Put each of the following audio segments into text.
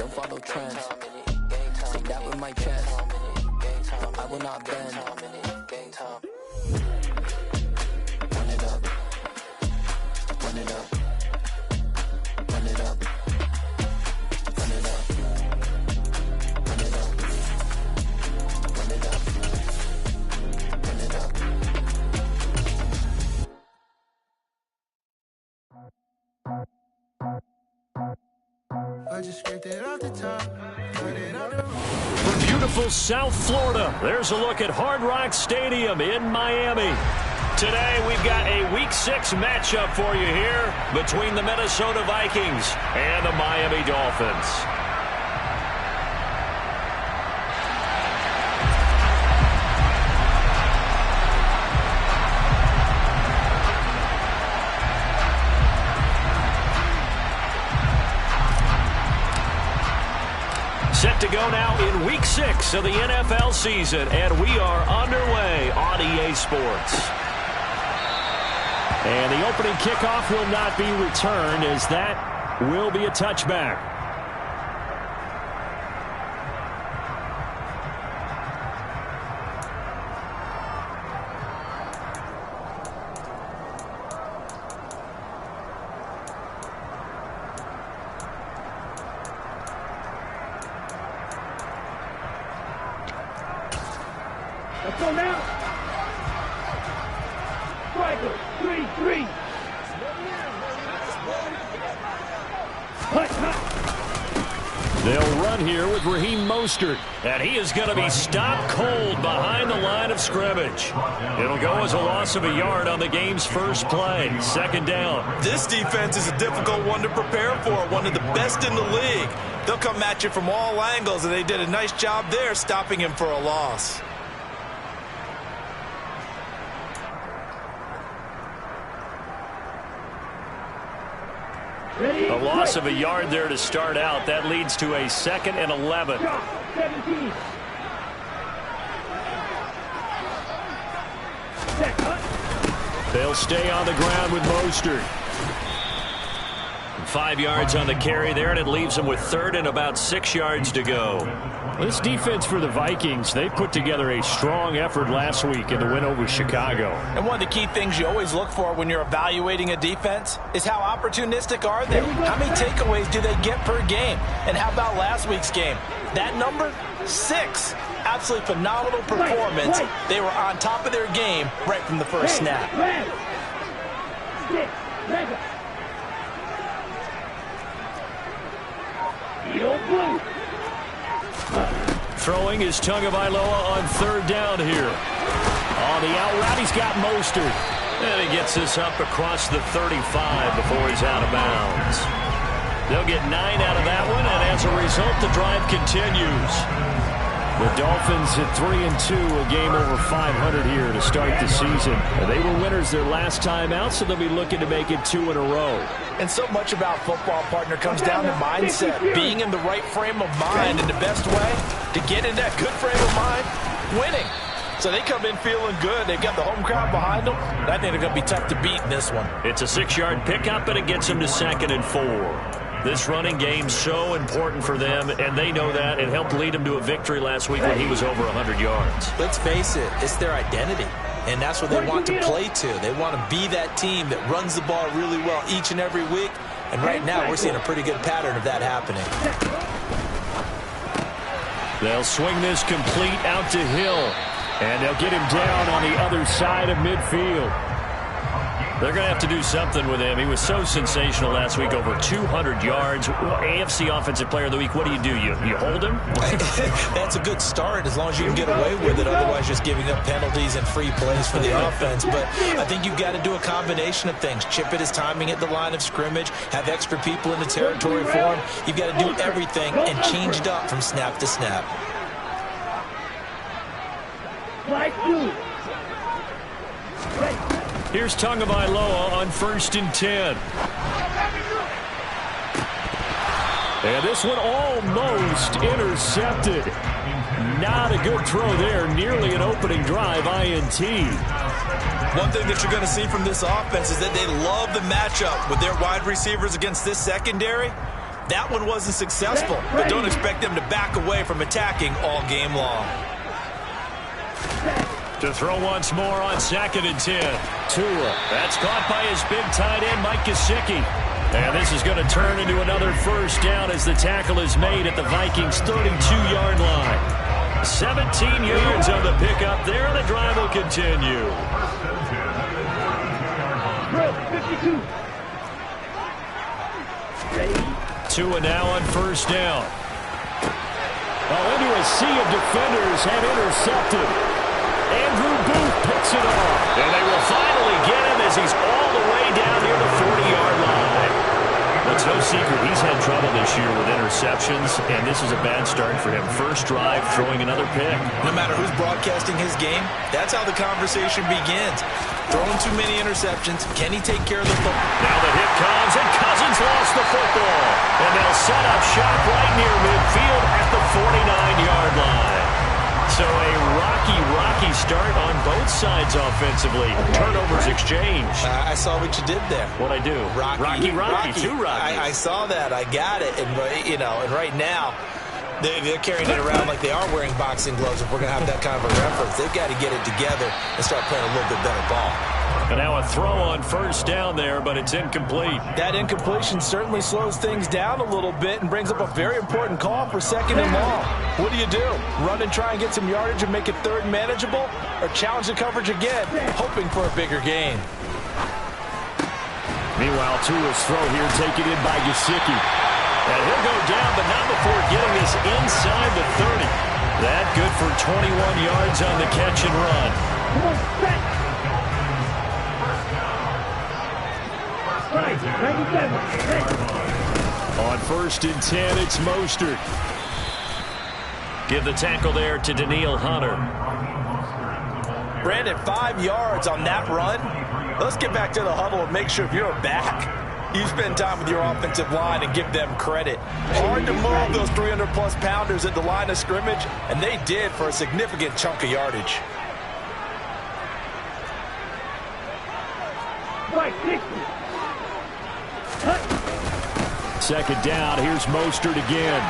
don't follow trends. Take that with my chest, but I will not bend. Run it up, run it up, run it up, run it up, run it up, run it up, run it up. I just scraped it off the top, put it on the From beautiful South Florida, there's a look at Hard Rock Stadium in Miami. Today, we've got a Week 6 matchup for you here between the Minnesota Vikings and the Miami Dolphins. Set to go now in Week 6 of the NFL season, and we are underway on EA Sports. And the opening kickoff will not be returned, as that will be a touchback. Let's go now. Striker, 3-3. They'll run here with Raheem Mostert, and he is going to be stopped cold behind the line of scrimmage. It'll go as a loss of a yard on the game's first play. Second down. This defense is a difficult one to prepare for, one of the best in the league. They'll come at you from all angles, and they did a nice job there stopping him for a loss. A loss of a yard there to start out. That leads to a 2nd and 11. 17. They'll stay on the ground with Mostert. 5 yards on the carry there, and it leaves them with 3rd and about 6 yards to go. This defense for the Vikings, they put together a strong effort last week in the win over Chicago. And one of the key things you always look for when you're evaluating a defense is how opportunistic are they? How many takeaways do they get per game? And how about last week's game? That number? 6. Absolutely phenomenal performance. They were on top of their game right from the first snap. Throwing is Tagovailoa on 3rd down here. On the out route, he's got Mostert. And he gets this up across the 35 before he's out of bounds. They'll get 9 out of that one, and as a result, the drive continues. The Dolphins at 3-2, a game over 500 here to start the season. They were winners their last time out, so they'll be looking to make it 2 in a row. And so much about football, partner, comes down to mindset, being in the right frame of mind, and the best way to get in that good frame of mind, winning. So they come in feeling good. They've got the home crowd behind them, and I think they're going to be tough to beat in this one. It's a 6-yard pickup, and it gets them to 2nd and 4. This running game's so important for them, and they know that. It helped lead them to a victory last week when he was over 100 yards. Let's face it, it's their identity, and that's what they want to play to. They want to be that team that runs the ball really well each and every week, and right now we're seeing a pretty good pattern of that happening. They'll swing this complete out to Hill, and they'll get him down on the other side of midfield. They're going to have to do something with him. He was so sensational last week, over 200 yards. AFC Offensive Player of the Week, what do? You hold him? That's a good start as long as you can get away with it. Otherwise, just giving up penalties and free plays for the offense. But I think you've got to do a combination of things. Chip his timing at the line of scrimmage, have extra people in the territory for him. You've got to do everything and change it up from snap to snap. Here's Tagovailoa on 1st and 10. And this one almost intercepted. Not a good throw there. Nearly an opening drive INT. One thing that you're going to see from this offense is that they love the matchup with their wide receivers against this secondary. That one wasn't successful, but don't expect them to back away from attacking all game long. To throw once more on 2nd and 10. Tua. That's caught by his big tight end, Mike Gesicki. And this is going to turn into another first down as the tackle is made at the Vikings' 32-yard line. 17 yards on the pickup there, and the drive will continue. 52. Tua now on first down. Well, into a sea of defenders and intercepted. Andrew Booth picks it off. And they will finally get him as he's all the way down near the 40-yard line. It's no secret he's had trouble this year with interceptions, and this is a bad start for him. First drive, throwing another pick. No matter who's broadcasting his game, that's how the conversation begins. Throwing too many interceptions. Can he take care of the football? Now the hit comes, and Cousins lost the football. And they'll set up shop right near midfield at the 49-yard line. So a rocky start on both sides offensively. Turnovers exchanged. I saw what you did there. What'd I do? Rocky. Two Rockies. I saw that. I got it. And right now, they're carrying it around like they are wearing boxing gloves. If we're going to have that kind of a reference, they've got to get it together and start playing a little bit better ball. And now a throw on first down there, but it's incomplete. That incompletion certainly slows things down a little bit and brings up a very important call for 2nd and long. What do? Run and try and get some yardage and make it 3rd and manageable? Or challenge the coverage again, hoping for a bigger gain? Meanwhile, Tua's throw here taken in by Gesicki. And he'll go down, but not before getting this inside the 30. That good for 21 yards on the catch and run. Come on, set. Right, 97. On 1st and 10, it's Mostert. Give the tackle there to Daniil Hunter. Brandon, 5 yards on that run. Let's get back to the huddle and make sure if you're a back, you spend time with your offensive line and give them credit. Hard to move those 300-plus pounders at the line of scrimmage, and they did for a significant chunk of yardage. Right, 60. 2nd down, here's Mostert again.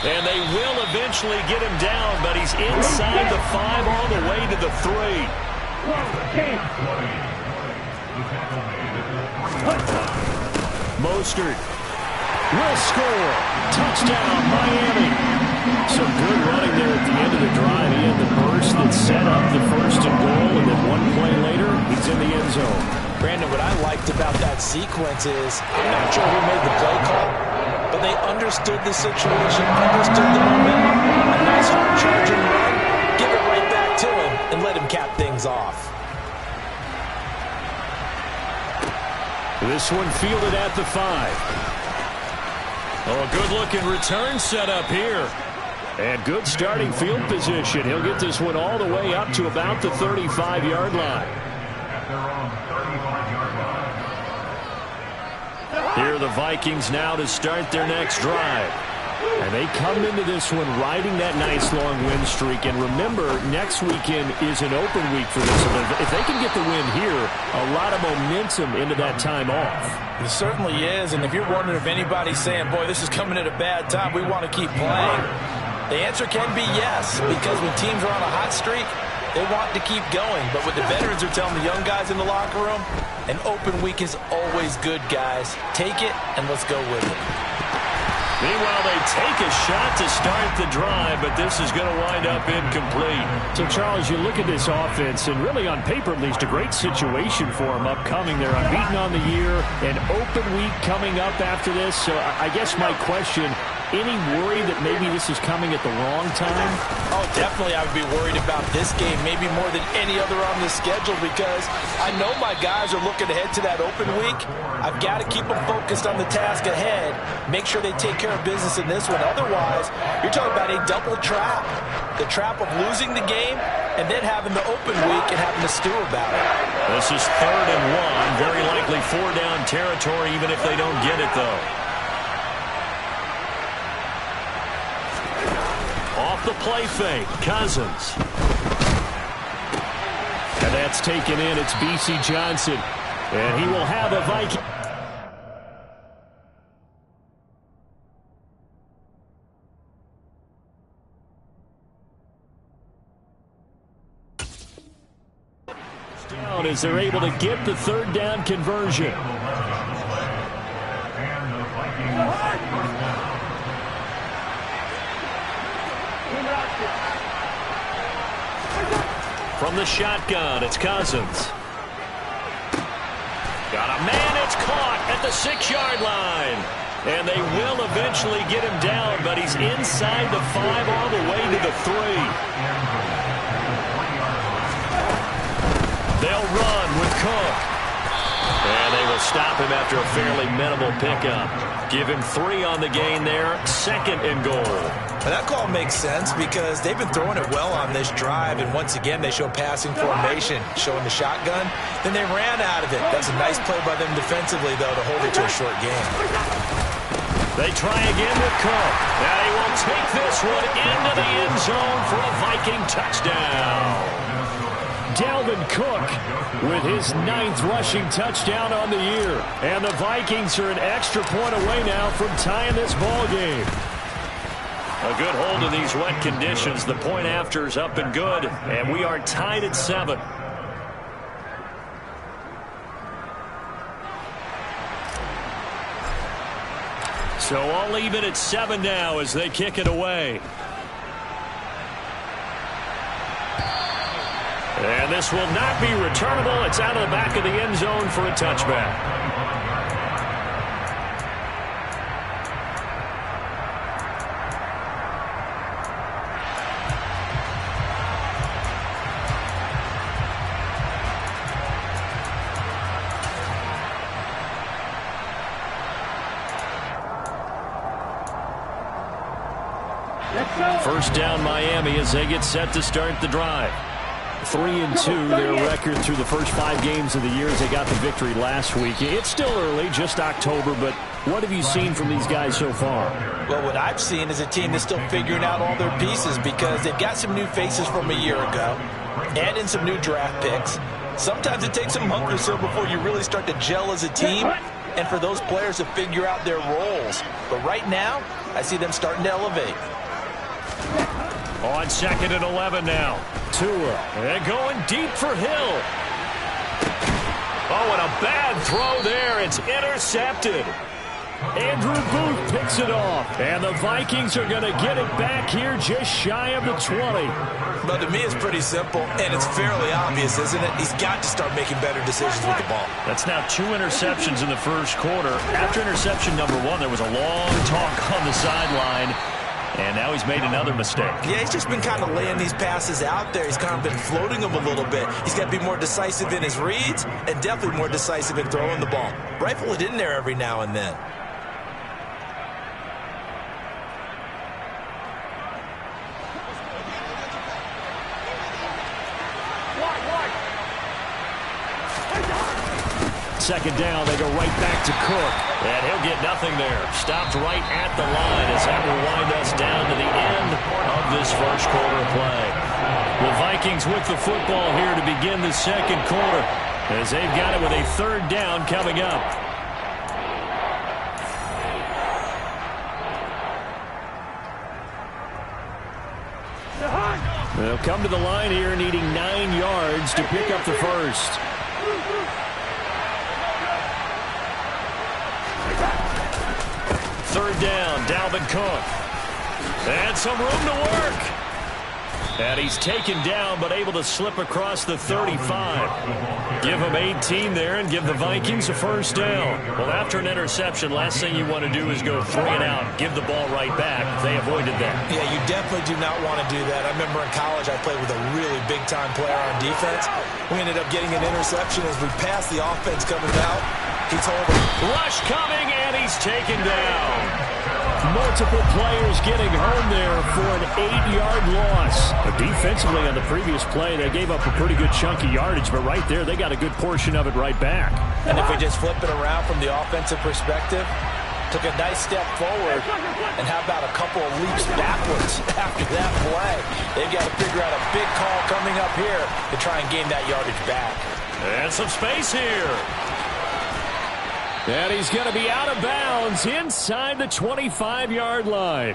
And they will eventually get him down, but he's inside the 5 all the way to the 3. Mostert will score. Touchdown, Miami. Some good running there at the end of the drive. He had the burst that set up the 1st and goal, and then one play later, he's in the end zone. Brandon, what I liked about that sequence is, I'm not sure who made the play call, but they understood the situation, understood the momentum. A nice hard charging run, give it right back to him, and let him cap things off. This one fielded at the 5. Oh, a good-looking return set up here. And good starting field position. He'll get this one all the way up to about the 35-yard line. Here are the Vikings now to start their next drive. And they come into this one riding that nice long win streak. And remember, next weekend is an open week for this. If they can get the win here, a lot of momentum into that time off. It certainly is. And if you're wondering if anybody's saying, boy, this is coming at a bad time, we want to keep playing, the answer can be yes. Because when teams are on a hot streak, they want to keep going. But what the veterans are telling the young guys in the locker room, an open week is always good, guys. Take it, and let's go with it. Meanwhile, they take a shot to start the drive, but this is going to wind up incomplete. So, Charles, you look at this offense, and really on paper, at least, a great situation for them upcoming. They're unbeaten on the year, an open week coming up after this. So, I guess my question, any worry that maybe this is coming at the wrong time? Oh, definitely I would be worried about this game, maybe more than any other on the schedule, because I know my guys are looking ahead to that open week. I've got to keep them focused on the task ahead, make sure they take care of business in this one. Otherwise, you're talking about a double trap. The trap of losing the game and then having the open week and having to stew about it. This is 3rd and 1. Very likely 4-down territory, even if they don't get it, though. Off the play fake, Cousins. And that's taken in. It's B.C. Johnson. And he will have a Viking. down as they're able to get the third down conversion. From the shotgun, it's Cousins. Got a man, it's caught at the 6-yard line. And they will eventually get him down, but he's inside the 5 all the way to the 3. They'll run with Cook. And they will stop him after a fairly minimal pickup. Give him 3 on the gain there, 2nd and goal. And that call makes sense because they've been throwing it well on this drive, and once again they show passing formation, showing the shotgun. Then they ran out of it. That's a nice play by them defensively, though, to hold it to a short game. They try again with Cook. Now he will take this one into the end zone for a Viking touchdown. Dalvin Cook with his 9th rushing touchdown on the year. And the Vikings are an extra point away now from tying this ball game. A good hold in these wet conditions. The point after is up and good, and we are tied at 7. So all even at 7 now as they kick it away. And this will not be returnable. It's out of the back of the end zone for a touchback. First down Miami as they get set to start the drive. 3-2 their record through the first 5 games of the year as they got the victory last week. It's still early, just October, but what have you seen from these guys so far? Well, what I've seen is a team that's still figuring out all their pieces because they've got some new faces from a year ago and in some new draft picks. Sometimes it takes a month or so before you really start to gel as a team and for those players to figure out their roles. But right now, I see them starting to elevate. On 2nd and 11 now. Tua, and going deep for Hill. Oh, and a bad throw there. It's intercepted. Andrew Booth picks it off. And the Vikings are going to get it back here just shy of the 20. But to me, it's pretty simple, and it's fairly obvious, isn't it? He's got to start making better decisions with the ball. That's now 2 interceptions in the first quarter. After interception number 1, there was a long talk on the sideline. And now he's made another mistake. Yeah, he's just been kind of laying these passes out there. He's kind of been floating them a little bit. He's got to be more decisive in his reads and definitely more decisive in throwing the ball. Rifle it in there every now and then. Second down, they go right back to Cook. And he'll get nothing there. Stopped right at the line as that will wind us down to the end of this first quarter play. The Vikings with the football here to begin the second quarter as they've got it with a 3rd down coming up. They'll come to the line here needing 9 yards to pick up the first. Third down, Dalvin Cook. And some room to work. And he's taken down, but able to slip across the 35. Give him 18 there and give the Vikings a first down. Well, after an interception, last thing you want to do is go 3 and out, give the ball right back. They avoided that. Yeah, you definitely do not want to do that. I remember in college I played with a really big-time player on defense. We ended up getting an interception as we passed the offense coming out. He told him, rush coming, and he's taken down. Multiple players getting home there for an 8-yard loss. But defensively on the previous play, they gave up a pretty good chunk of yardage, but right there, they got a good portion of it right back. And if we just flip it around from the offensive perspective, took a nice step forward, and how about a couple of leaps backwards after that play? They've got to figure out a big call coming up here to try and gain that yardage back. And some space here. And he's going to be out of bounds inside the 25-yard line.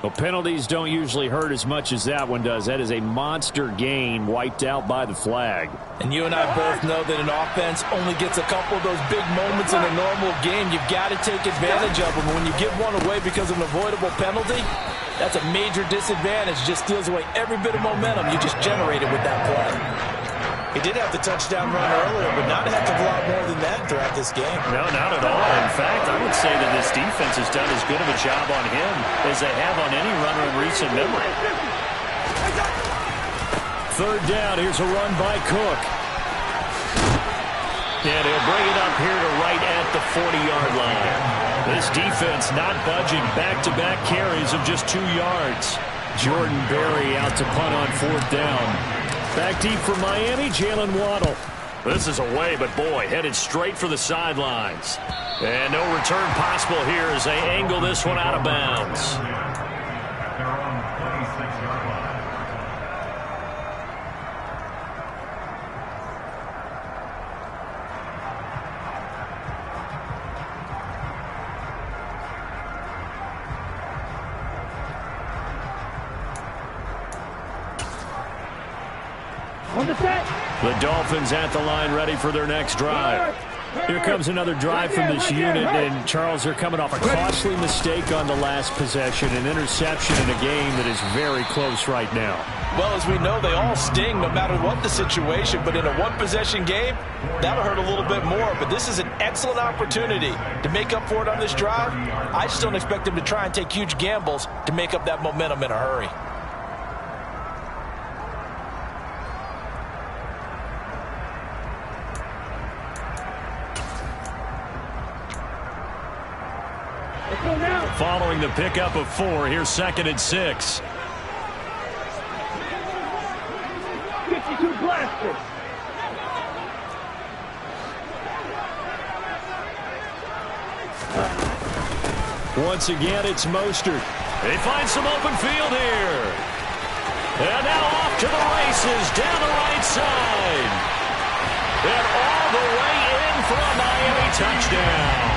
Well, penalties don't usually hurt as much as that one does. That is a monster gain wiped out by the flag. And you and I both know that an offense only gets a couple of those big moments in a normal game. You've got to take advantage of them. When you give one away because of an avoidable penalty, that's a major disadvantage. Just steals away every bit of momentum you just generated with that play. He did have the touchdown run earlier, but not a heck of a lot more than that throughout this game. No, not at all. In fact, I would say that this defense has done as good of a job on him as they have on any runner in recent memory. Third down. Here's a run by Cook. And he'll bring it up here to right at the 40-yard line. This defense not budging. Back-to-back carries of just 2 yards. Jordan Berry out to punt on fourth down. Back deep for Miami, Jalen Waddle. This is away, but boy, headed straight for the sidelines. And no return possible here as they angle this one out of bounds. The Dolphins at the line ready for their next drive. Here comes another drive from this unit, and Charles, they're coming off a costly mistake on the last possession, an interception in a game that is very close right now. Well, as we know, they all sting no matter what the situation, but in a one-possession game, that'll hurt a little bit more. But this is an excellent opportunity to make up for it on this drive. I just don't expect them to try and take huge gambles to make up that momentum in a hurry. Following the pickup of 4, here's 2nd and 6. 52 blaster. Once again, it's Mostert. They find some open field here. And now off to the races down the right side. And all the way in for a Miami touchdown.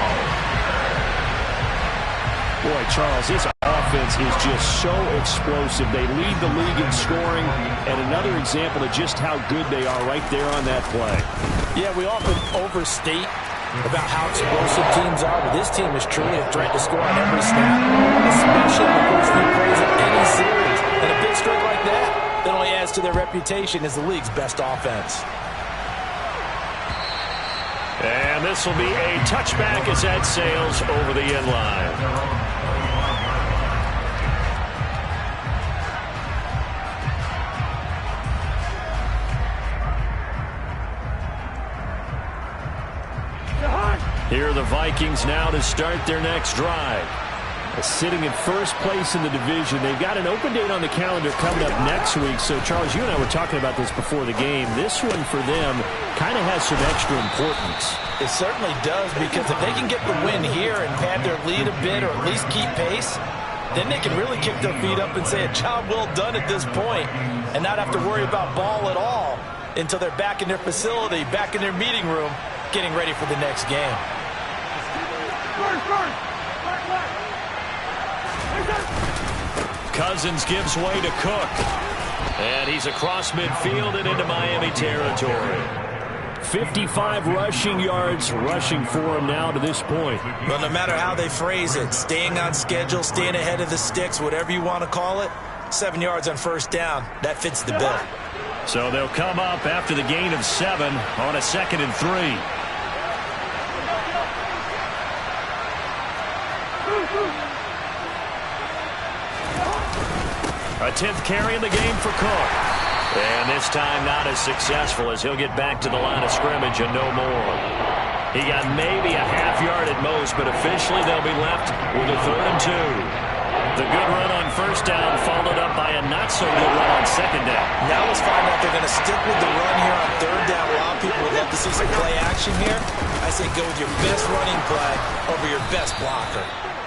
Boy, Charles, this offense is just so explosive. They lead the league in scoring, and another example of just how good they are right there on that play. Yeah, we often overstate about how explosive teams are, but this team is truly a threat to score on every snap, especially in the first few plays of any series. And a big stroke like that only adds to their reputation as the league's best offense. And this will be a touchback as that sails over the end line. Here are the Vikings now to start their next drive. Sitting in first place in the division. They've got an open date on the calendar coming up next week. So, Charles, you and I were talking about this before the game. This one for them kind of has some extra importance. It certainly does, because if they can get the win here and pad their lead a bit or at least keep pace, then they can really kick their feet up and say a job well done at this point and not have to worry about ball at all until they're back in their facility, back in their meeting room, getting ready for the next game. Cousins gives way to Cook. And he's across midfield and into Miami territory. 55 rushing yards rushing for him now to this point. But no matter how they phrase it, staying on schedule, staying ahead of the sticks, whatever you want to call it, 7 yards on first down, that fits the bill. So they'll come up after the gain of 7 on a 2nd and 3. A 10th carry in the game for Cook. And this time not as successful as he'll get back to the line of scrimmage and no more. He got maybe a half yard at most, but officially they'll be left with a 3rd and 2. The good run on first down followed up by a not-so-good run on second down. Now let's find out they're going to stick with the run here on third down. A lot of people would love to see some play action here. I say go with your best running play over your best blocker.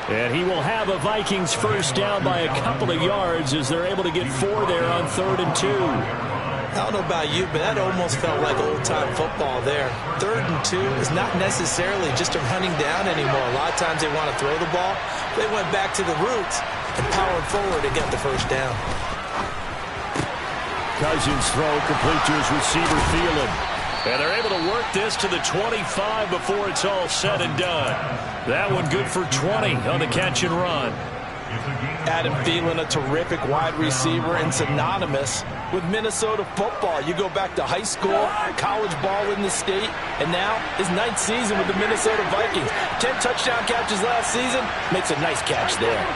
And he will have a Vikings first down by a couple of yards as they're able to get 4 there on 3rd and 2. I don't know about you, but that almost felt like old-time football there. 3rd and 2 is not necessarily just a running down anymore. A lot of times they want to throw the ball. They went back to the roots and powered forward to get the first down. Cousins throw complete to his receiver, Thielen. And they're able to work this to the 25 before it's all said and done. That one good for 20 on the catch and run. Adam Thielen, a terrific wide receiver and synonymous with Minnesota football. You go back to high school, college ball in the state, and now his 9th season with the Minnesota Vikings. 10 touchdown catches last season, makes a nice catch there.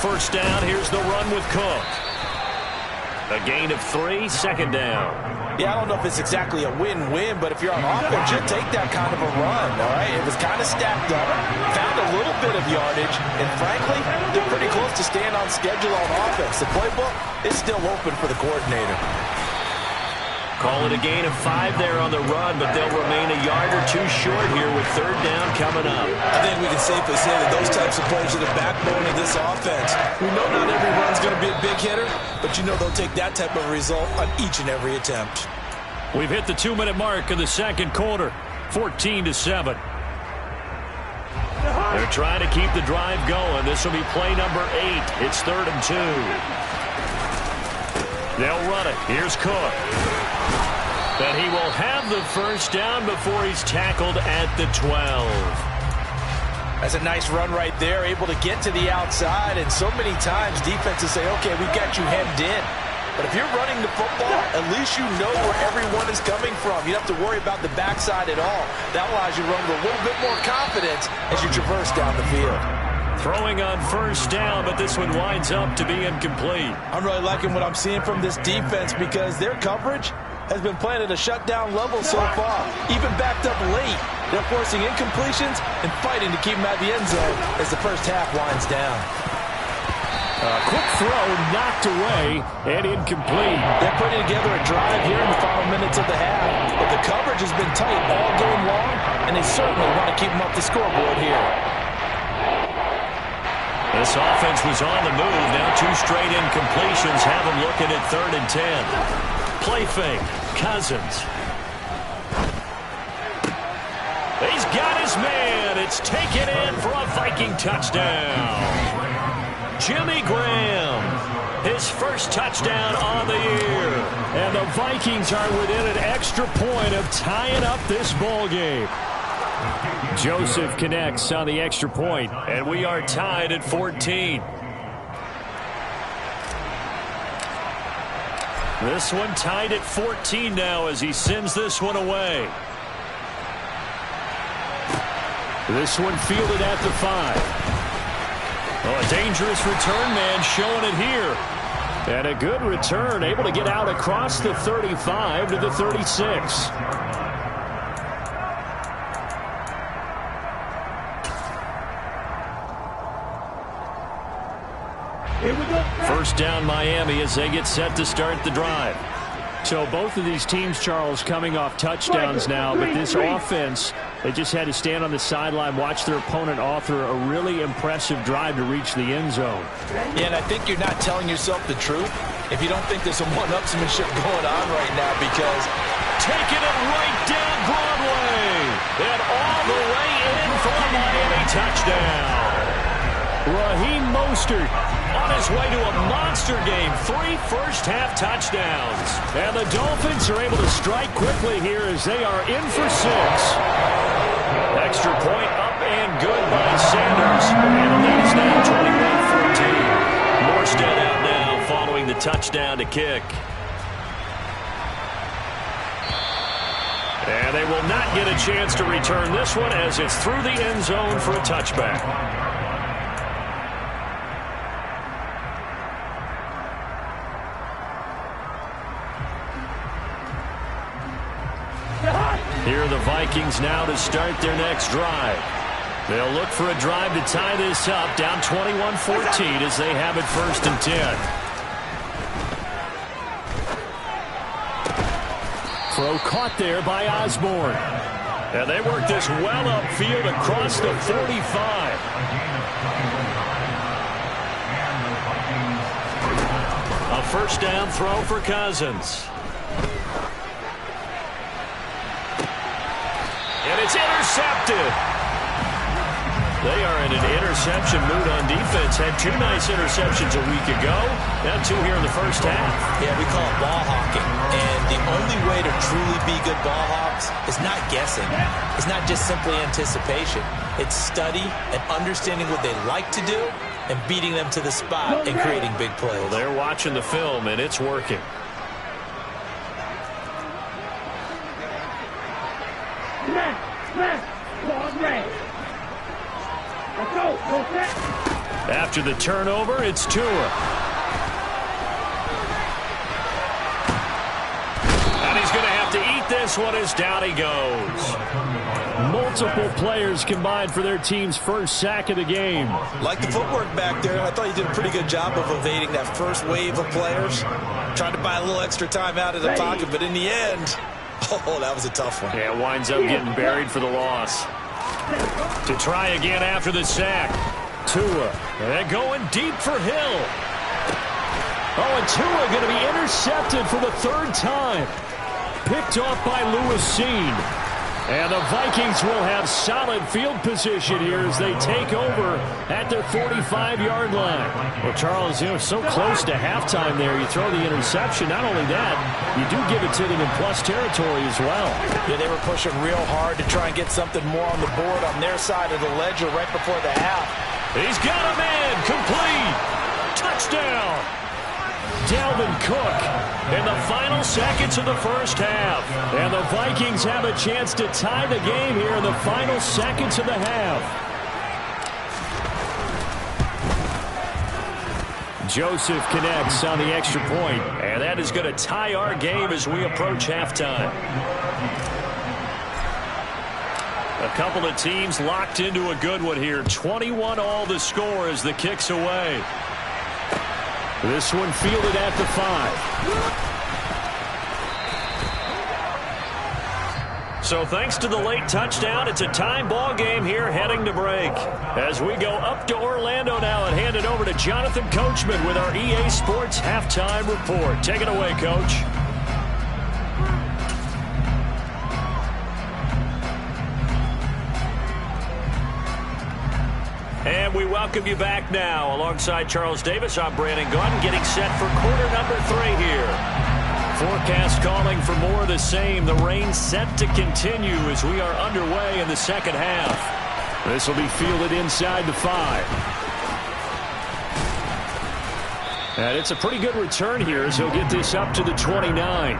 First down, here's the run with Cook. A gain of 3, 2nd down. Yeah, I don't know if it's exactly a win-win, but if you're on offense, you'll take that kind of a run, all right? It was kind of stacked up, found a little bit of yardage, and frankly, they're pretty close to staying on schedule on offense. The playbook is still open for the coordinator. Call it a gain of 5 there on the run, but they'll remain a yard or 2 short here with 3rd down coming up. I think we can safely say that those types of plays are the backbone of this offense. We know not every run's going to be a big hitter, but you know they'll take that type of result on each and every attempt. We've hit the 2-minute mark in the 2nd quarter, 14-7. They're trying to keep the drive going. This will be play number 8. It's 3rd and 2. They'll run it. Here's Cook. And he will have the first down before he's tackled at the 12. That's a nice run right there, able to get to the outside. And so many times defenses say, okay, we've got you hemmed in. But if you're running the football, at least you know where everyone is coming from. You don't have to worry about the backside at all. That allows you to run with a little bit more confidence as you traverse down the field. Throwing on first down, but this one winds up to be incomplete. I'm really liking what I'm seeing from this defense because their coverage has been playing at a shutdown level so far. Even backed up late, they're forcing incompletions and fighting to keep them at the end zone as the first half winds down. A quick throw knocked away and incomplete. They're putting together a drive here in the final minutes of the half, but the coverage has been tight all game long, and they certainly want to keep them up the scoreboard here. This offense was on the move. Now 2 straight incompletions have them looking at 3rd and 10. Play fake. Cousins. He's got his man. It's taken in for a Viking touchdown. Jimmy Graham, his first touchdown on the year. And the Vikings are within an extra point of tying up this ball game. Joseph connects on the extra point, and we are tied at 14. This one tied at 14 now as he sends this one away. This one fielded at the 5. Oh, a dangerous return man showing it here. And a good return, able to get out across the 35 to the 36. First down Miami as they get set to start the drive. So both of these teams, Charles, coming off touchdowns now, but this offense, they just had to stand on the sideline, watch their opponent author a really impressive drive to reach the end zone. Yeah, and I think you're not telling yourself the truth if you don't think there's some one-upsmanship going on right now, because taking it right down Broadway and all the way in for a Miami touchdown. Raheem Mostert on his way to a monster game. 3 first-half touchdowns. And the Dolphins are able to strike quickly here as they are in for 6. Extra point up and good by Sanders. And the lead is now 21-14. Morstead out now following the touchdown to kick. And they will not get a chance to return this one as it's through the end zone for a touchback. Here are the Vikings now to start their next drive. They'll look for a drive to tie this up, down 21-14 as they have it 1st and 10. Throw caught there by Osborne. And they work this well upfield across the 45. A first down throw for Cousins. And it's intercepted. They are in an interception mood on defense. Had 2 nice interceptions a week ago. Now 2 here in the first half. Yeah, we call it ball hawking. And the only way to truly be good ball hawks is not guessing. It's not just simply anticipation. It's study and understanding what they like to do and beating them to the spot and creating big plays. Well, they're watching the film, and it's working. After the turnover, it's Tua. And he's going to have to eat this one as down he goes. Multiple players combined for their team's first sack of the game. Like the footwork back there, I thought he did a pretty good job of evading that first wave of players. Tried to buy a little extra time out of the pocket, but in the end, oh, that was a tough one. Yeah, winds up getting buried for the loss. To try again after the sack. Tua, and going deep for Hill. Oh, and Tua going to be intercepted for the 3rd time. Picked off by Lewis Seen. And the Vikings will have solid field position here as they take over at their 45-yard line. Well, Charles, you know, so close to halftime there. You throw the interception. Not only that, you do give it to them in plus territory as well. Yeah, they were pushing real hard to try and get something more on the board on their side of the ledger right before the half. He's got him in. Complete. Touchdown. Dalvin Cook in the final seconds of the first half. And the Vikings have a chance to tie the game here in the final seconds of the half. Joseph connects on the extra point, and that is going to tie our game as we approach halftime. A couple of teams locked into a good one here. 21 all the score as the kick's away. This one fielded at the 5. So thanks to the late touchdown, it's a time ball game here heading to break. As we go up to Orlando now and hand it over to Jonathan Coachman with our EA Sports Halftime Report. Take it away, Coach. And we welcome you back now. Alongside Charles Davis, I'm Brandon Gordon, getting set for quarter number 3 here. Forecast calling for more of the same. The rain set to continue as we are underway in the second half. This will be fielded inside the 5. And it's a pretty good return here as he'll get this up to the 29.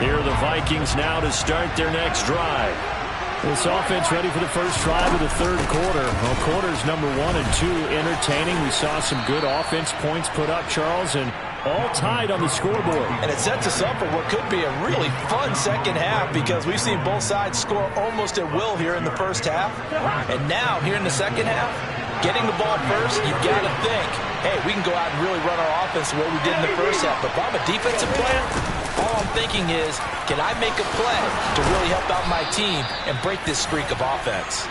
Here are the Vikings now to start their next drive. This offense ready for the first drive of the 3rd quarter. Well, quarters number 1 and 2 entertaining. We saw some good offense points put up, Charles, and all tied on the scoreboard. And it sets us up for what could be a really fun second half because we've seen both sides score almost at will here in the first half. And now, here in the second half, getting the ball first, you've got to think, hey, we can go out and really run our offense the way we did in the first half. But if I'm a defensive player, all I'm thinking is, can I make a play to really help out my team and break this streak of offense?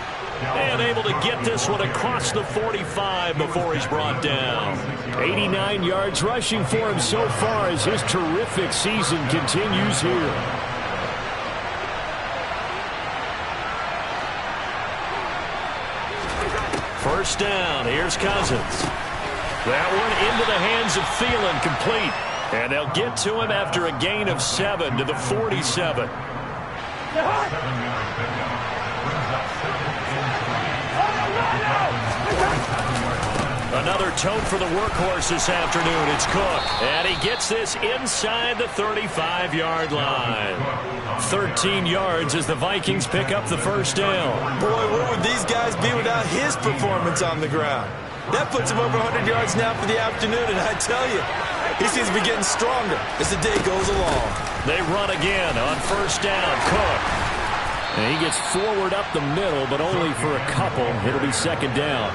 And able to get this one across the 45 before he's brought down. 89 yards rushing for him so far as his terrific season continues here. First down, here's Cousins. That one into the hands of Thielen, complete. And they'll get to him after a gain of 7 to the 47. Another tote for the workhorse this afternoon. It's Cook. And he gets this inside the 35-yard line. 13 yards as the Vikings pick up the first down. Boy, where would these guys be without his performance on the ground? That puts him over 100 yards now for the afternoon, and I tell you, he seems to be getting stronger as the day goes along. They run again on first down. Cook. And he gets forward up the middle, but only for a couple. It'll be second down.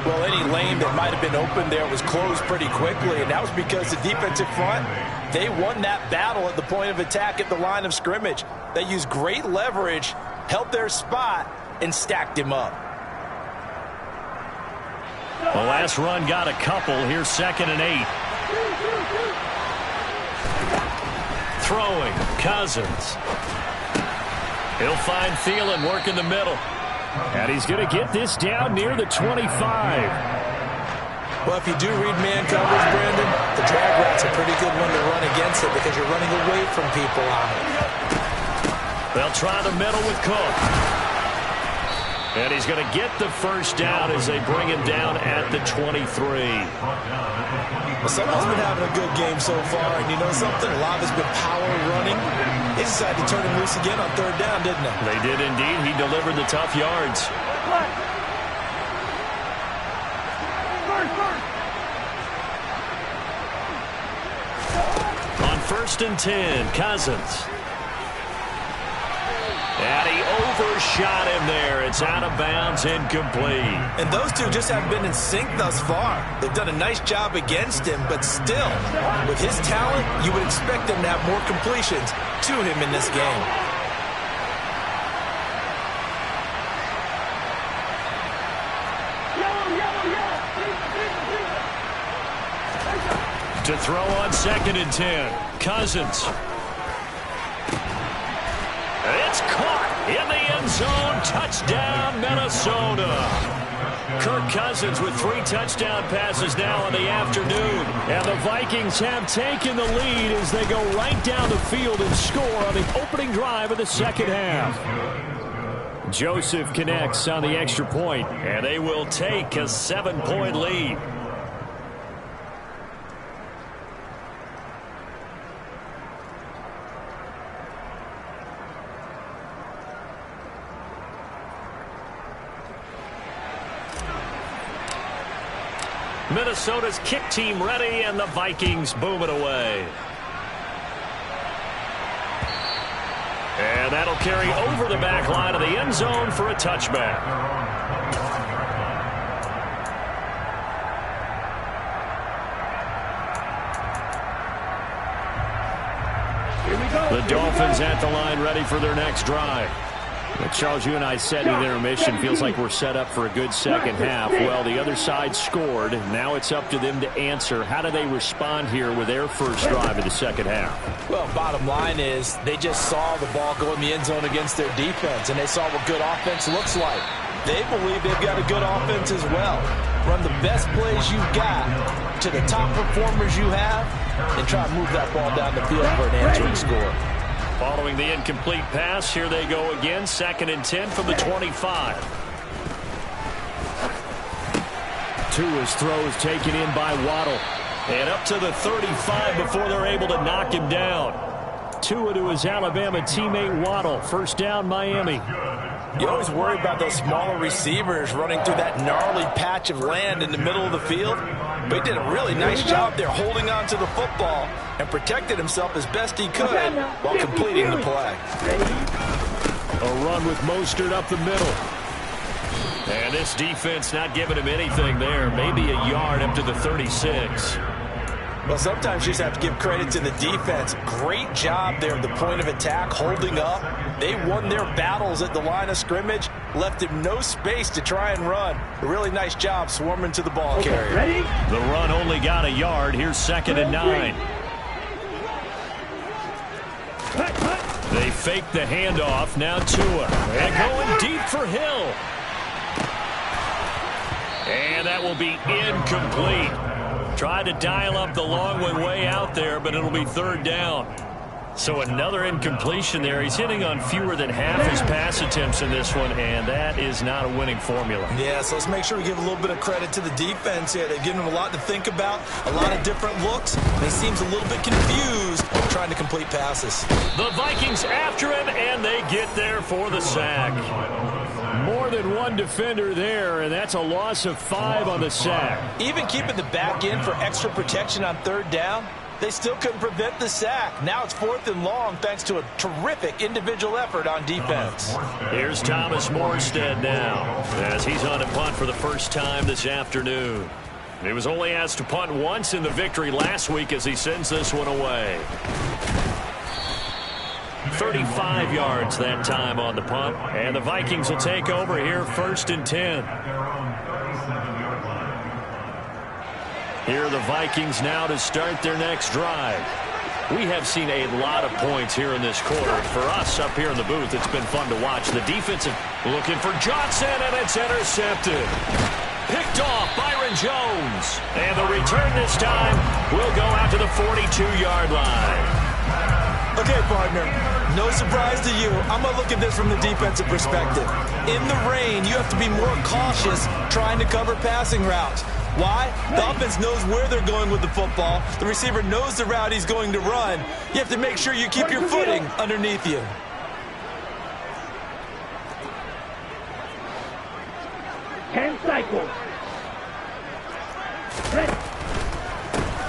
Well, any lane that might have been open there was closed pretty quickly, and that was because the defensive front, they won that battle at the point of attack at the line of scrimmage. They used great leverage, held their spot, and stacked him up. The last run got a couple. Here's 2nd and 8. Throwing, Cousins. He'll find Thielen working the middle. And he's going to get this down near the 25. Well, if you do read man coverage, Brandon, the drag route's a pretty good one to run against it because you're running away from people on it. They'll try the middle with Cook. And he's going to get the first down as they bring him down at the 23. Well, someone's been having a good game so far, and you know something? A lot of it's been power running. They decided to turn him loose again on 3rd down, didn't they? They did indeed. He delivered the tough yards. On 1st and 10, Cousins. And he overshot him there. It's out of bounds, incomplete. And those two just haven't been in sync thus far. They've done a nice job against him, but still, with his talent, you would expect them to have more completions to him in this game. To throw on 2nd and 10, Cousins. It's caught in the end zone. Touchdown, Minnesota. Kirk Cousins with 3 touchdown passes now in the afternoon. And the Vikings have taken the lead as they go right down the field and score on the opening drive of the second half. Joseph connects on the extra point, and they will take a 7-point lead. Minnesota's kick team ready, and the Vikings boom it away. And that'll carry over the back line of the end zone for a touchback. The Dolphins at the line ready for their next drive. But Charles, you and I said in intermission, feels like we're set up for a good second half. Well, the other side scored. Now it's up to them to answer. How do they respond here with their first drive of the second half? Well, bottom line is they just saw the ball go in the end zone against their defense, and they saw what good offense looks like. They believe they've got a good offense as well. Run the best plays you've got to the top performers you have, and try to move that ball down the field for an answering score. Following the incomplete pass, here they go again. 2nd and 10 from the 25. Tua's throw is taken in by Waddle. And up to the 35 before they're able to knock him down. Tua to his Alabama teammate Waddle. First down, Miami. You always worry about those smaller receivers running through that gnarly patch of land in the middle of the field. But he did a really nice job there holding on to the football and protected himself as best he could while completing the play. A run with Mostert up the middle. And this defense not giving him anything there. Maybe a yard up to the 36. Well, sometimes you just have to give credit to the defense. Great job there at the point of attack, holding up. They won their battles at the line of scrimmage, left him no space to try and run. A really nice job swarming to the ball carrier. Ready? The run only got a yard. Here's 2nd and 9. They fake the handoff. Now Tua. And going deep for Hill. And that will be incomplete. Tried to dial up the long one way out there, but it'll be 3rd down. So another incompletion there. He's hitting on fewer than half his pass attempts in this one, and that is not a winning formula. Yeah, so let's make sure we give a little bit of credit to the defense here. They've given him a lot to think about, a lot of different looks, and he seems a little bit confused trying to complete passes. The Vikings after him, and they get there for the sack. More than one defender there, and that's a loss of 5 on the sack. Even keeping the back end for extra protection on 3rd down, They still couldn't prevent the sack. Now it's 4th and long thanks to a terrific individual effort on defense. Here's Thomas Morstead now as he's on a punt for the first time this afternoon. He was only asked to punt once in the victory last week as he sends this one away. 35 yards that time on the punt, and the Vikings will take over here 1st and 10. Here are the Vikings now to start their next drive. We have seen a lot of points here in this quarter. For us up here in the booth, it's been fun to watch. The defensive looking for Johnson, and it's intercepted. Picked off Byron Jones. And the return this time will go out to the 42-yard line. Okay, partner, no surprise to you. I'm going to look at this from the defensive perspective. In the rain, you have to be more cautious trying to cover passing routes. Why? The offense knows where they're going with the football. The receiver knows the route he's going to run. You have to make sure you keep your footing underneath you. Ten cycles.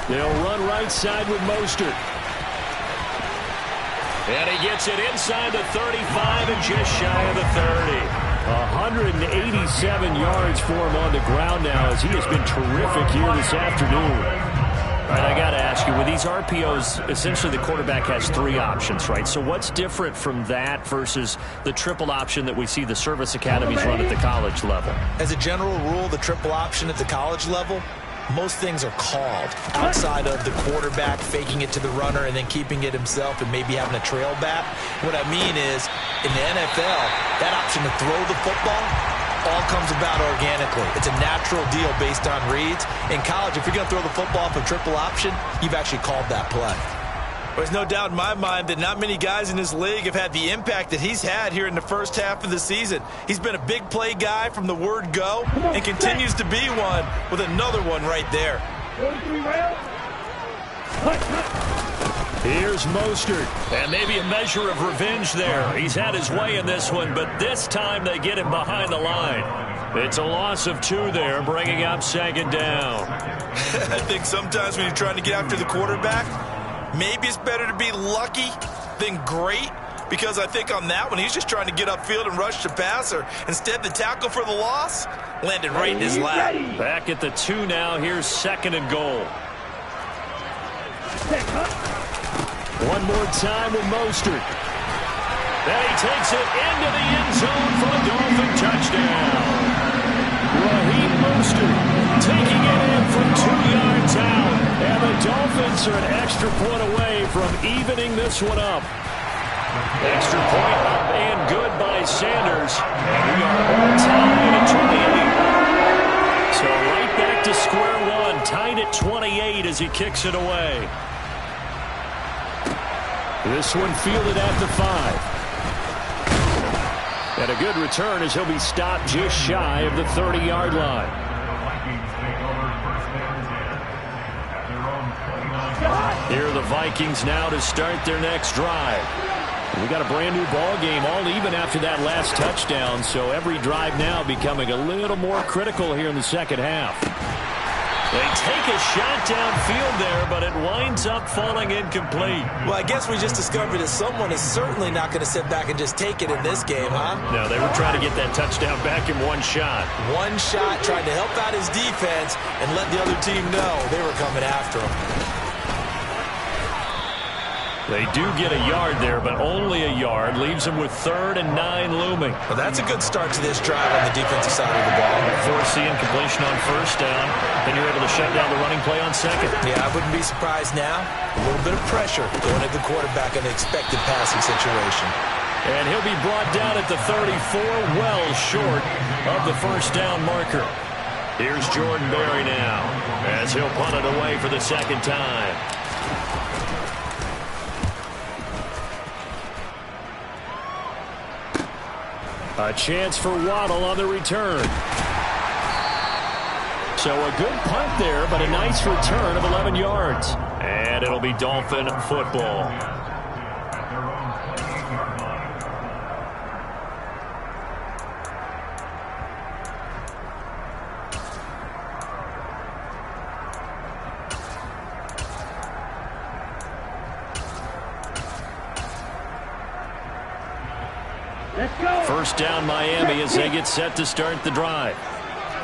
They'll run right side with Mostert. And he gets it inside the 35 and just shy of the 30. 187 yards for him on the ground now as he has been terrific here this afternoon. All right, I got to ask you, with these RPOs, essentially the quarterback has 3 options, right? So what's different from that versus the triple option that we see the service academies run at the college level? As a general rule, the triple option at the college level, most things are called outside of the quarterback faking it to the runner and then keeping it himself and maybe having a trail back. What I mean is, in the NFL, that option to throw the football all comes about organically. It's a natural deal based on reads. In college, if you're going to throw the football off a triple option, you've actually called that play. There's no doubt in my mind that not many guys in this league have had the impact that he's had here in the first half of the season. He's been a big play guy from the word go and continues to be one with another one right there. Here's Mostert, and maybe a measure of revenge there. He's had his way in this one, but this time they get him behind the line. It's a loss of 2 there, bringing up 2nd down. I think sometimes when you're trying to get after the quarterback, maybe it's better to be lucky than great, because I think on that one, he's just trying to get upfield and rush the passer. Instead, the tackle for the loss landed right in his lap. Back at the 2 now. Here's 2nd and goal. One more time with Mostert. Then he takes it into the end zone for a Dolphin touchdown. Raheem Mostert taking it in from 2 yards out. And the Dolphins are an extra point away from evening this one up. Extra point up and good by Sanders. And we are all tied at 28. So right back to square one, tied at 28 as he kicks it away. This one fielded at the 5. And a good return as he'll be stopped just shy of the 30-yard line. Here are the Vikings now to start their next drive. We got a brand new ball game, all even after that last touchdown, so every drive now becoming a little more critical here in the second half. They take a shot downfield there, but it winds up falling incomplete. Well, I guess we just discovered that someone is certainly not going to sit back and just take it in this game, huh? No, they were trying to get that touchdown back in one shot. One shot, trying to help out his defense and let the other team know they were coming after him. They do get a yard there, but only a yard. Leaves them with 3rd and 9 looming. Well, that's a good start to this drive on the defensive side of the ball. Force the incompletion on 1st down. Then you're able to shut down the running play on 2nd. Yeah, I wouldn't be surprised now. A little bit of pressure going at the quarterback in the expected passing situation. And he'll be brought down at the 34, well short of the 1st down marker. Here's Jordan Berry now as he'll punt it away for the 2nd time. A chance for Waddle on the return. So a good punt there, but a nice return of 11 yards. And it'll be Dolphin football. Let's go. First down Miami as they get set to start the drive.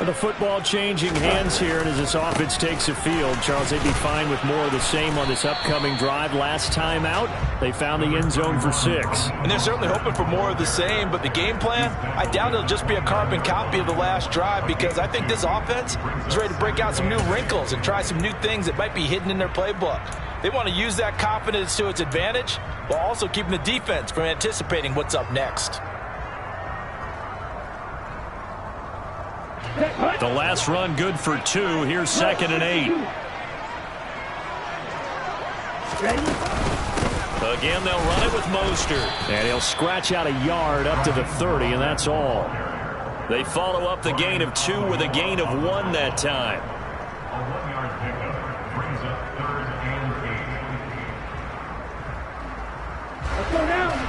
The football changing hands here, and as this offense takes the field, Charles, they'd be fine with more of the same on this upcoming drive. Last time out, they found the end zone for 6. And they're certainly hoping for more of the same, but the game plan, I doubt it'll just be a carbon copy of the last drive, because I think this offense is ready to break out some new wrinkles and try some new things that might be hidden in their playbook. They want to use that confidence to its advantage while also keeping the defense from anticipating what's up next. The last run good for 2. Here's 2nd and 8. Again, they'll run it with Mostert. And he'll scratch out a yard up to the 30, and that's all. They follow up the gain of 2 with a gain of 1 that time. A 1-yard pickup brings up 3rd and 8. Let's go now.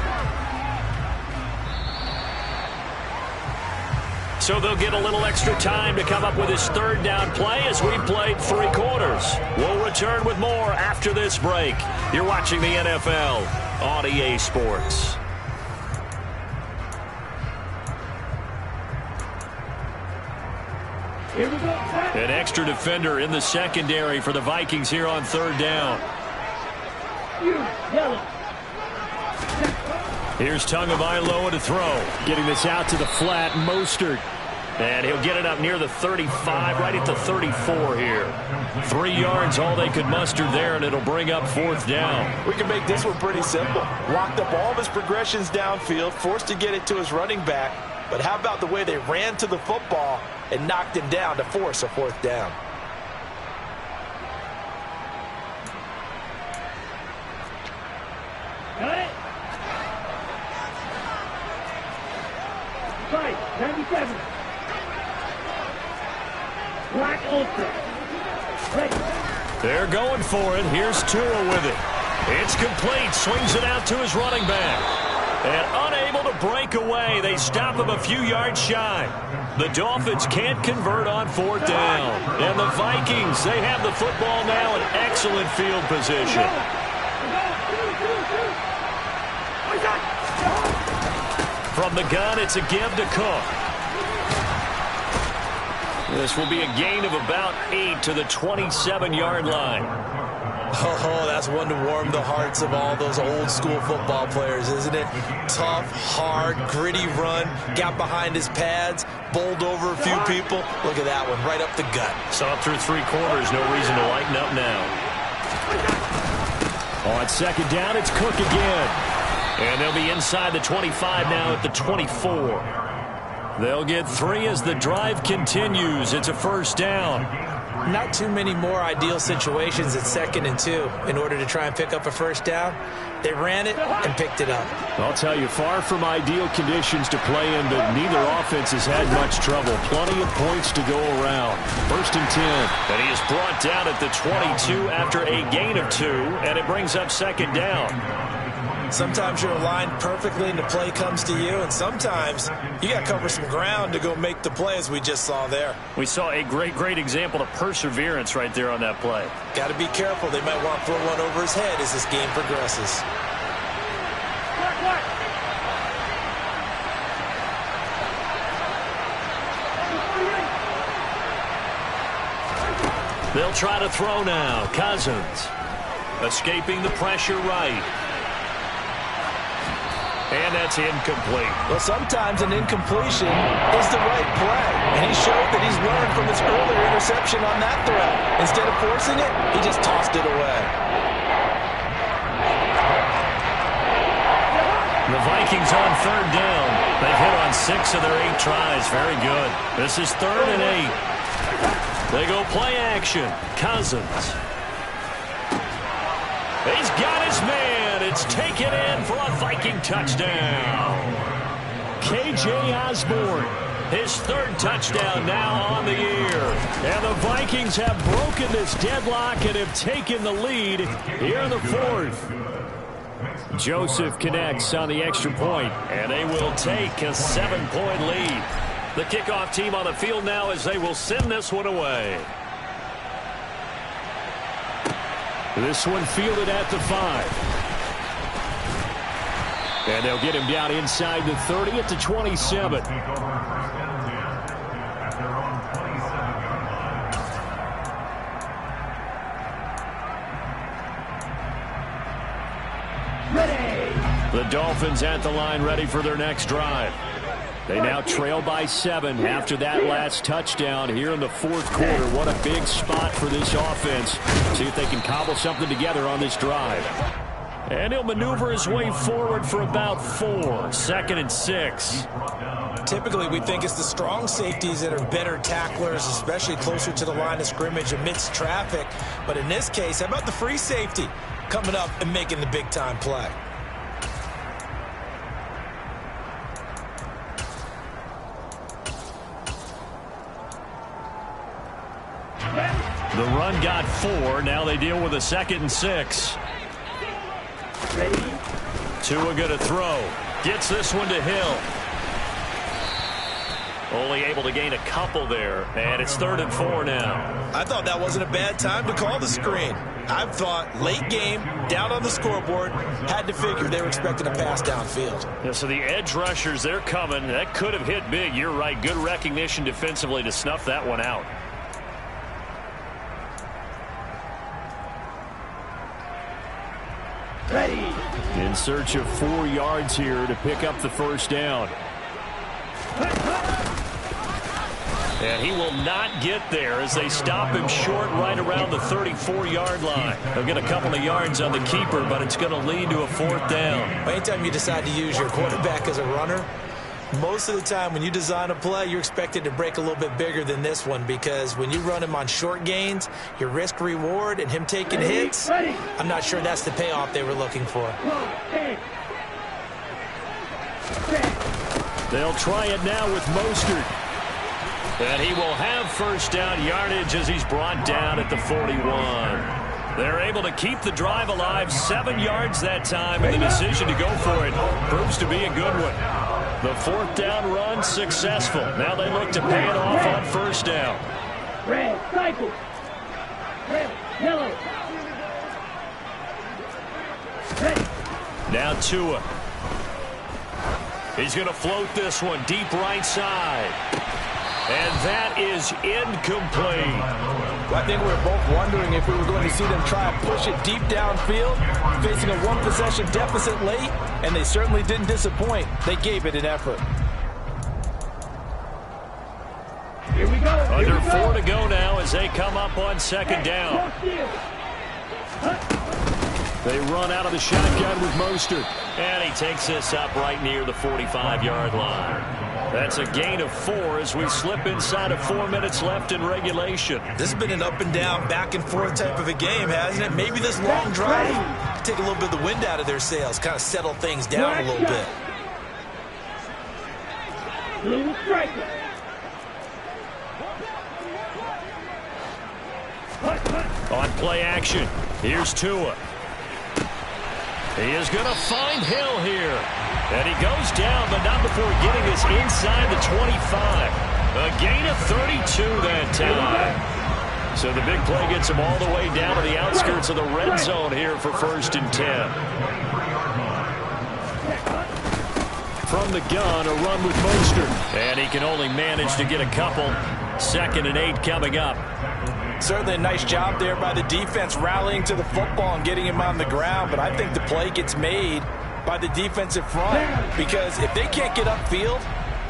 So they'll get a little extra time to come up with his 3rd down play as we played 3 quarters. We'll return with more after this break. You're watching the NFL on EA Sports. Here we go. An extra defender in the secondary for the Vikings here on 3rd down. Yellow. Here's Tagovailoa to throw. Getting this out to the flat, Mostert. And he'll get it up near the 35, right at the 34 here. 3 yards, all they could muster there, and it'll bring up 4th down. We can make this one pretty simple. Locked up all of his progressions downfield, forced to get it to his running back. But how about the way they ran to the football and knocked him down to force a 4th down? Got it. Right, 97. Black Ultra. Ready. They're going for it. Here's Tua with it. It's complete. Swings it out to his running back. And unable to break away. They stop him a few yards shy. The Dolphins can't convert on 4th down. And the Vikings, they have the football now in excellent field position. From the gun, it's a give to Cook. This will be a gain of about 8 to the 27-yard line. Oh, that's one to warm the hearts of all those old-school football players, isn't it? Tough, hard, gritty run, got behind his pads, bowled over a few people. Look at that one, right up the gut. Saw it through 3 quarters, no reason to lighten up now. On 2nd down, it's Cook again. And they'll be inside the 25 now at the 24. They'll get 3 as the drive continues. It's a 1st down. Not too many more ideal situations at 2nd and 2 in order to try and pick up a 1st down. They ran it and picked it up. I'll tell you, far from ideal conditions to play in, but neither offense has had much trouble. Plenty of points to go around. 1st and 10. And he is brought down at the 22 after a gain of 2, and it brings up 2nd down. Sometimes you're aligned perfectly and the play comes to you, and sometimes you got to cover some ground to go make the play, as we just saw there. We saw a great example of perseverance right there on that play. Got to be careful. They might want to throw one over his head as this game progresses. They'll try to throw now. Cousins escaping the pressure right. And that's incomplete. Well, sometimes an incompletion is the right play. And he showed that he's learned from his earlier interception on that throw. Instead of forcing it, he just tossed it away. The Vikings on 3rd down. They've hit on 6 of their 8 tries. Very good. This is 3rd and 8. They go play action. Cousins. He's got his man. It's taken in for a Viking touchdown. K.J. Osborne, his 3rd touchdown now on the year. And the Vikings have broken this deadlock and have taken the lead here in the 4th. Joseph connects on the extra point, and they will take a 7-point lead. The kickoff team on the field now as they will send this one away. This one fielded at the 5. And they'll get him down inside the 30 at the 27. Take over first and 10 at their own 27-yard line. Ready. The Dolphins at the line ready for their next drive. They now trail by 7 after that last touchdown here in the fourth quarter. What a big spot for this offense. See if they can cobble something together on this drive. And he'll maneuver his way forward for about 4. 2nd and 6. Typically, we think it's the strong safeties that are better tacklers, especially closer to the line of scrimmage amidst traffic. But in this case, how about the free safety coming up and making the big-time play? The run got 4. Now they deal with a 2nd and 6. Ready. Tua going to throw. Gets this one to Hill. Only able to gain a couple there. And it's 3rd and 4 now. I thought that wasn't a bad time to call the screen. I thought late game, down on the scoreboard, had to figure they were expecting a pass downfield. Yeah, so the edge rushers, they're coming. That could have hit big. You're right. Good recognition defensively to snuff that one out. Ready. In search of 4 yards here to pick up the first down. And he will not get there as they stop him short right around the 34-yard line. They'll get a couple of yards on the keeper, but it's going to lead to a 4th down. Anytime you decide to use your quarterback as a runner, most of the time when you design a play, you're expected to break a little bit bigger than this one, because when you run him on short gains, your risk-reward and him taking hits, I'm not sure that's the payoff they were looking for. They'll try it now with Mostert. And he will have first down yardage as he's brought down at the 41. They're able to keep the drive alive, 7 yards that time, and the decision to go for it proves to be a good one. The 4th down run successful. Now they look to pay it off on first down. Red, cycle. Red, yellow. Ready. Now Tua. He's going to float this one deep right side. And that is incomplete. I think we were both wondering if we were going to see them try and push it deep downfield, facing a 1-possession deficit late, and they certainly didn't disappoint. They gave it an effort. Here we go. Under 4 to go now as they come up on 2nd down. They run out of the shotgun with Mostert. And he takes this up right near the 45-yard line. That's a gain of 4 as we slip inside of 4 minutes left in regulation. This has been an up-and-down, back-and-forth type of a game, hasn't it? Maybe this long drive take a little bit of the wind out of their sails, kind of settle things down a little bit. Blue striker. On play action, here's Tua. He is going to find Hill here. And he goes down, but not before getting us inside the 25. A gain of 32 that time. So the big play gets him all the way down to the outskirts of the red zone here for 1st and 10. From the gun, a run with Mostert. And he can only manage to get a couple. 2nd and 8 coming up. Certainly a nice job there by the defense rallying to the football and getting him on the ground, but I think the play gets made by the defensive front, because if they can't get upfield,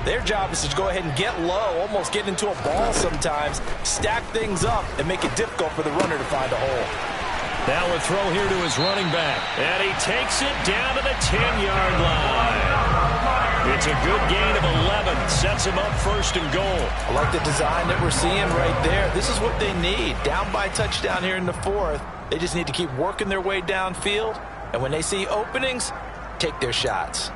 their job is to go ahead and get low, almost get into a ball sometimes, stack things up, and make it difficult for the runner to find a hole. Now a throw here to his running back, and he takes it down to the 10-yard line. It's a good gain of 11. Sets him up 1st and goal. I like the design that we're seeing right there. This is what they need. Down by touchdown here in the 4th. They just need to keep working their way downfield. And when they see openings, take their shots.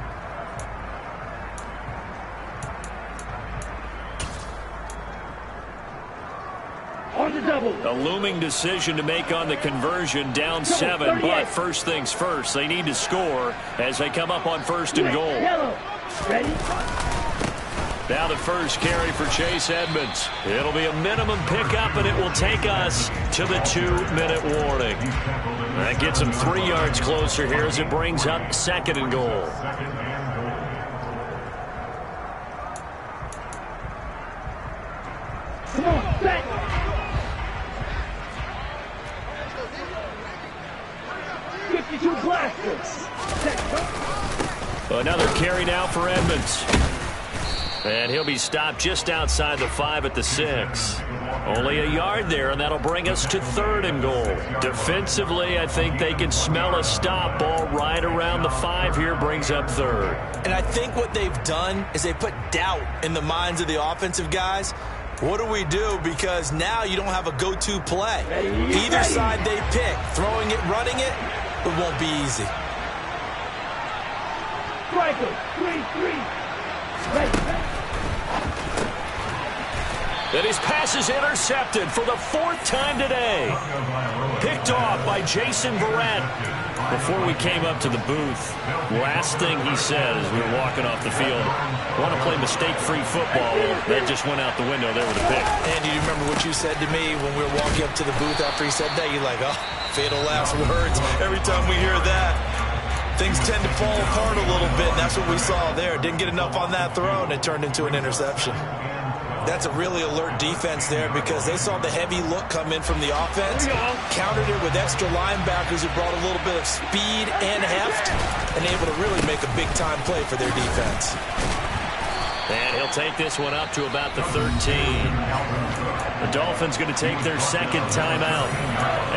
On the double. A looming decision to make on the conversion, down 7. But first things first, they need to score as they come up on 1st and goal. Yellow. Ready? Now the first carry for Chase Edmonds. It'll be a minimum pickup, and it will take us to the 2-minute warning. That gets him 3 yards closer here as it brings up 2nd and goal. Come on, set. Another carry now for Edmonds. And he'll be stopped just outside the 5 at the 6. Only a yard there, and that'll bring us to 3rd and goal. Defensively, I think they can smell a stop. Ball right around the 5 here brings up 3rd. And I think what they've done is they put doubt in the minds of the offensive guys. What do we do? Because now you don't have a go-to play. Either side they pick, throwing it, running it, it won't be easy. Striker, 3-3. And his pass is intercepted for the 4th time today. Picked off by Jason Verrett. Before we came up to the booth, last thing he said as we were walking off the field, want to play mistake-free football. Well, that just went out the window there with a pick. Andy, you remember what you said to me when we were walking up to the booth after he said that? You're like, oh, fatal last words. Every time we hear that, things tend to fall apart a little bit, and that's what we saw there. Didn't get enough on that throw, and it turned into an interception. That's a really alert defense there because they saw the heavy look come in from the offense, countered it with extra linebackers who brought a little bit of speed and heft, and able to really make a big-time play for their defense. And he'll take this one up to about the 13. The Dolphins going to take their 2nd timeout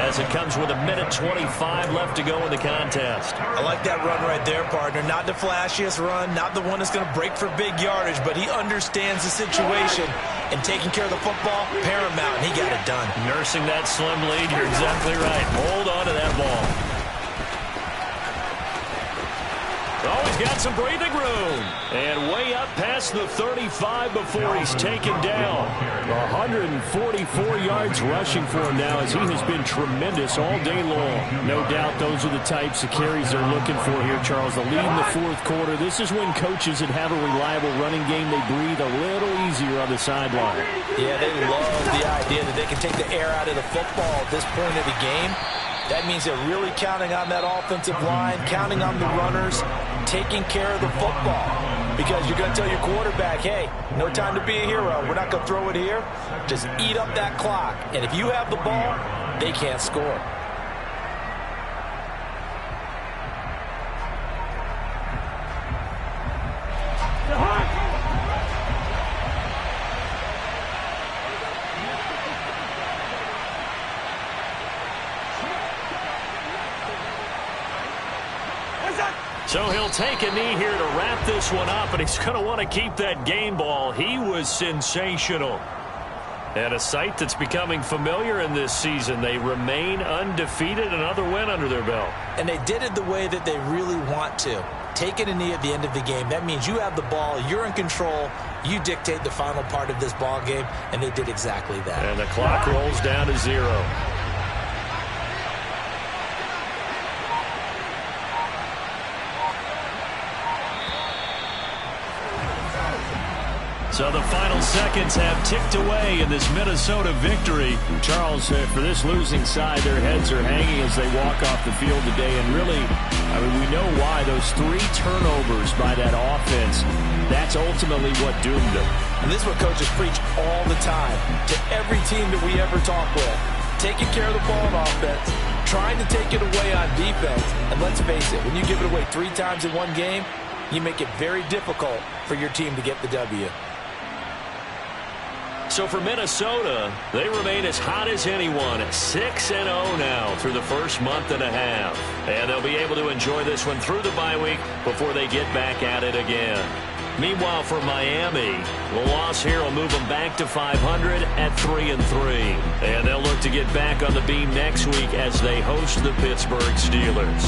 as it comes with 1:25 left to go in the contest. I like that run right there, partner. Not the flashiest run, not the one that's going to break for big yardage, but he understands the situation, and taking care of the football, paramount, and he got it done. Nursing that slim lead, you're exactly right. Hold on to that ball. Oh, he's got some breathing room. And way up past the 35 before he's taken down. 144 yards rushing for him now as he has been tremendous all day long. No doubt those are the types of carries they're looking for here, Charles. The lead in the 4th quarter. This is when coaches that have a reliable running game, they breathe a little easier on the sideline. Yeah, they love the idea that they can take the air out of the football at this point of the game. That means they're really counting on that offensive line, counting on the runners, taking care of the football. Because you're going to tell your quarterback, hey, no time to be a hero. We're not going to throw it here. Just eat up that clock. And if you have the ball, they can't score. So he'll take a knee here to wrap this one up, and he's going to want to keep that game ball. He was sensational. And a sight that's becoming familiar in this season. They remain undefeated, another win under their belt. And they did it the way that they really want to. Taking a knee at the end of the game, that means you have the ball, you're in control, you dictate the final part of this ball game, and they did exactly that. And the clock rolls down to 0. So the final seconds have ticked away in this Minnesota victory. Charles, for this losing side, their heads are hanging as they walk off the field today. And really, I mean, we know why. Those 3 turnovers by that offense, that's ultimately what doomed them. And this is what coaches preach all the time to every team that we ever talk with. Taking care of the ball on offense, trying to take it away on defense. And let's face it, when you give it away 3 times in one game, you make it very difficult for your team to get the W. So for Minnesota, they remain as hot as anyone at 6-0 now through the first month and a half. And they'll be able to enjoy this one through the bye week before they get back at it again. Meanwhile, for Miami, the loss here will move them back to 500 at 3-3. And they'll look to get back on the beam next week as they host the Pittsburgh Steelers.